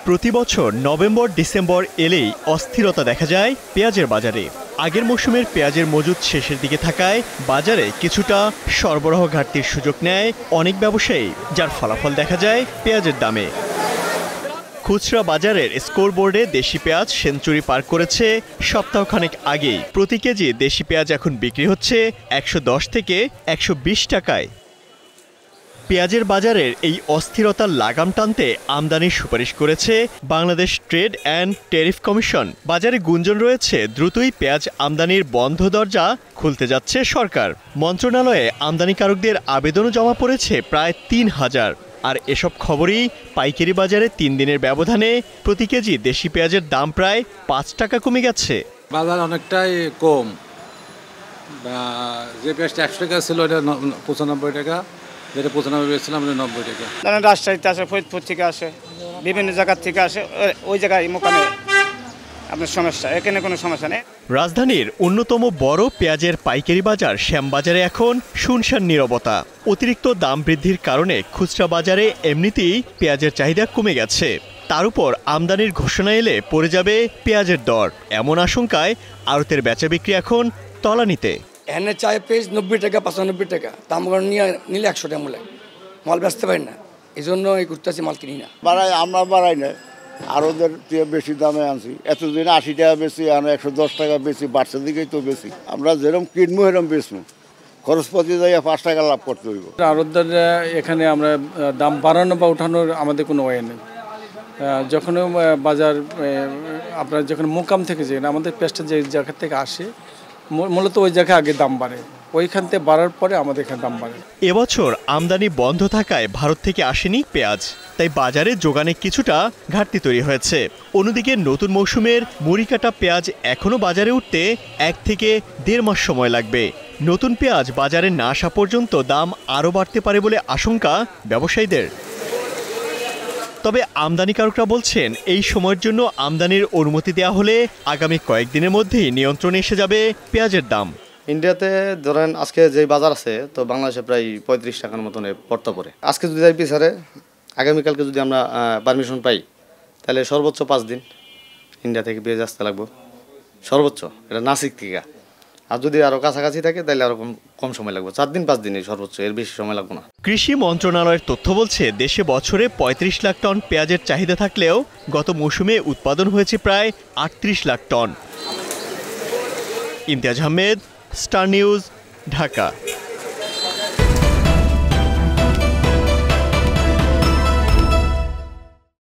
প্রতি বছর November December এলেই অস্থিরতা দেখা যায় পেঁয়াজের বাজারে। আগের মৌসুমের পেঁয়াজের মজুদ শেষের দিকে থাকায় বাজারে কিছুটা সরবরাহ ঘাটতির সুযোগ নেয় অনেক ব্যবসায়ী, যার ফলাফল দেখা যায় পেঁয়াজের দামে। খুচরা বাজারের স্কোরবোর্ডে দেশি পেঁয়াজ সেঞ্চুরি পার করেছে সপ্তাহখানেক আগেই। প্রতি কেজি দেশি পেঁয়াজ এখন বিক্রি হচ্ছে ১১০ থেকে ১২০ টাকায়। পেঁয়াজের বাজারের এই অস্থিরতার লাগাম টানতে আমদানির সুপারিশ করেছে Bangladesh trade and tariff commission. বাজারে গুঞ্জন রয়েছে দ্রুতই পেঁয়াজ আমদানির বন্ধ দরজা খুলতে যাচ্ছে সরকার। মন্ত্রণালয়ে আমদানিকারকদের আবেদনও জমা পড়েছে প্রায় ৩,০০০। আর এসব খবরই পাইকারি বাজারে ৩ দিনের ব্যবধানে প্রতি কেজি দেশি পেঁয়াজের দাম প্রায় ৫ টাকা কমে গেছে। বাজার অনেকটাই কম, যে পেঁয়াজটা ১০০ টাকা ছিল এটা ৯৫ টাকা, যেটা ৯৫ বেচছিলাম ৯০ টাকা। রাজশাহীতে আসে, ফরিদপুর থেকে আসে, বিভিন্ন জায়গার থেকে আসে, ওই জায়গায় মোকামে আপনার সমস্যা, এখানে কোনো সমস্যা নেই। রাজধানীর অন্যতম বড় পেঁয়াজের পাইকারি বাজার শ্যামবাজারে এখন শুনশান নীরবতা। অতিরিক্ত দাম বৃদ্ধির কারণে খুচরা বাজারে এমনিতেই পেঁয়াজের চাহিদা কমে গেছে। তার উপর আমদানির ঘোষণা এলে পড়ে যাবে পেঁয়াজের দর, এমন আশঙ্কায় আড়তের বেচা বিক্রি এখন তলানিতে। এনে চায় পেঁয়াজ ৯০ টাকা, ৯৫ টাকা, দাম নিলে ১০০ টাকা মূল্য মাল বেচতে পারি না, এই জন্য এই করতেছি, মাল কিনি না। আমরা বাড়াই না, আর ওদের বেশি দামে আনছি। এতদিন ৮০ টাকা বেশি, আর ১১০ টাকা বেশি, বাড়ছে দিকেই তো বেশি। আমরা যেরকম কিনবো সেরকম বেচবো, খরচপাতি যাইয়া ৫ টাকা লাভ করতে হইব। আড়তদার এখানে আমরা দাম বাড়ানো বা উঠানোর আমাদের কোনো ওয়ে নেই। যখন বাজার আপনার যখন মোকাম থেকে যে আমাদের পেঁয়াজটা যে জায়গা থেকে আসে, মূলত ওই জায়গায় আগে দাম বাড়ে, ওইখান থেকে বাড়ার পরে আমাদের এখানে দাম বাড়ে। এবছর আমদানি বন্ধ থাকায় ভারত থেকে আসেনি পেঁয়াজ, তাই বাজারে যোগানে কিছুটা ঘাটতি তৈরি হয়েছে। অন্যদিকে নতুন মৌসুমের মুড়িকাটা পেঁয়াজ এখনও বাজারে উঠতে ১ থেকে ১.৫ মাস সময় লাগবে। নতুন পেঁয়াজ বাজারে না আসা পর্যন্ত দাম আরও বাড়তে পারে বলে আশঙ্কা ব্যবসায়ীদের। তবে আমদানিকারকরা বলছেন এই সময়ের জন্য আমদানির অনুমতি দেওয়া হলে আগামী কয়েকদিনের মধ্যেই নিয়ন্ত্রণে এসে যাবে পেঁয়াজের দাম। ইন্ডিয়াতে ধরেন আজকে যে বাজার আছে, তো বাংলাদেশে প্রায় ৩৫ টাকার মতন পড়তে পড়ে। আজকে যদি যাই পিছারে, আগামীকালকে যদি আমরা পারমিশন পাই, তাহলে সর্বোচ্চ 5 দিন ইন্ডিয়া থেকে পেঁয়াজ আসতে লাগবে, সর্বোচ্চ। এটা নাসিক থেকে। আর যদি আরও কাছাকাছি থাকে তাহলে আরও কম সময় লাগবে, 4 দিন 5 দিনই সর্বোচ্চ, এর বেশি সময় লাগবে না। কৃষি মন্ত্রণালয়ের তথ্য বলছে দেশে বছরে ৩৫ লাখ টন পেঁয়াজের চাহিদা থাকলেও গত মৌসুমে উৎপাদন হয়েছে প্রায় ৩৮ lakh ton. Imtiaz Ahmed, Star News, Dhaka.